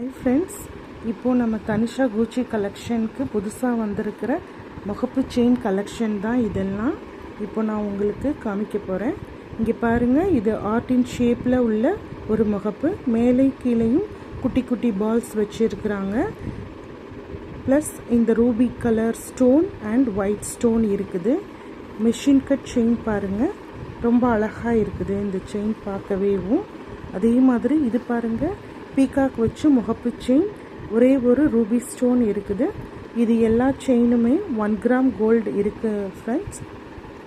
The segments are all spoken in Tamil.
ஹை ஃப்ரெண்ட்ஸ், இப்போது நம்ம தனிஷா கூச்சி கலெக்ஷனுக்கு புதுசாக வந்திருக்கிற முகப்பு செயின் கலெக்ஷன் தான் இதெல்லாம். இப்போ நான் உங்களுக்கு காமிக்க போகிறேன். இங்கே பாருங்கள், இது ஆர்டின் ஷேப்பில் உள்ள ஒரு முகப்பு. மேலே கீழேயும் குட்டி குட்டி பால்ஸ் வச்சுருக்குறாங்க. ப்ளஸ் இந்த Ruby colour stone and white stone இருக்குது. மிஷின் கட் செயின் பாருங்கள், ரொம்ப அழகாக இருக்குது இந்த செயின் பார்க்கவேவும். அதே மாதிரி இது பாருங்கள், பீகாக் வச்சு முகப்பு செயின், ஒரே ஒரு ரூபி ஸ்டோன் இருக்குது. இது எல்லா செயினுமே 1 கிராம் கோல்டு இருக்குது ஃப்ரெண்ட்ஸ்.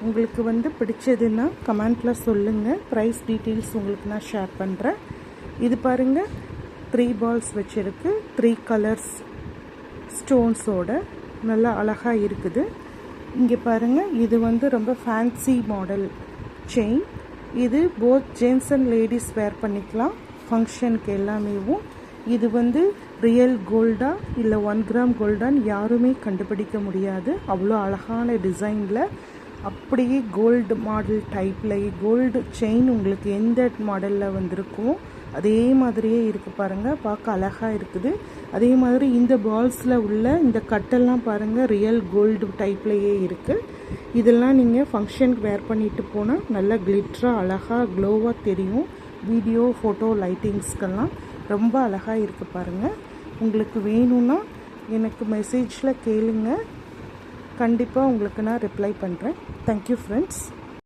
உங்களுக்கு பிடிச்சதுன்னா கமெண்ட்டில் சொல்லுங்கள். ப்ரைஸ் டீட்டெயில்ஸ் உங்களுக்கு நான் ஷேர் பண்ணுறேன். இது பாருங்கள், 3 பால்ஸ் வச்சுருக்கு, 3 கலர்ஸ் ஸ்டோன்ஸோட நல்லா அழகாக இருக்குது. இங்கே பாருங்கள், இது ரொம்ப ஃபேன்சி மாடல் செயின். இது போத் ஜென்ஸ் அண்ட் லேடிஸ் வேர் பண்ணிக்கலாம் ஃபங்க்ஷனுக்கு எல்லாமேவும். இது ரியல் கோல்டா இல்லை 1 கிராம் கோல்டான்னு யாருமே கண்டுபிடிக்க முடியாது. அவ்வளோ அழகான டிசைனில், அப்படியே கோல்டு மாடல் டைப்லேயே கோல்டு செயின் உங்களுக்கு எந்த மாடலில் வந்திருக்குமோ அதே மாதிரியே இருக்குது பாருங்கள், பார்க்க அழகாக இருக்குது. அதே மாதிரி இந்த பால்ஸில் உள்ள இந்த கட்டெல்லாம் பாருங்கள், ரியல் கோல்டு டைப்லேயே இருக்குது. இதெல்லாம் நீங்கள் ஃபங்க்ஷனுக்கு வேர் பண்ணிட்டு போனால் நல்லா கிளிட்டராக அழகாக க்ளோவாக தெரியும். வீடியோ ஃபோட்டோ லைட்டிங்ஸ்க்கெல்லாம் ரொம்ப அழகாக இருக்குது பாருங்கள். உங்களுக்கு வேணும்னா எனக்கு மெசேஜில் கேளுங்க, கண்டிப்பாக உங்களுக்கு நான் ரிப்ளை பண்ணுறேன். Thank you friends.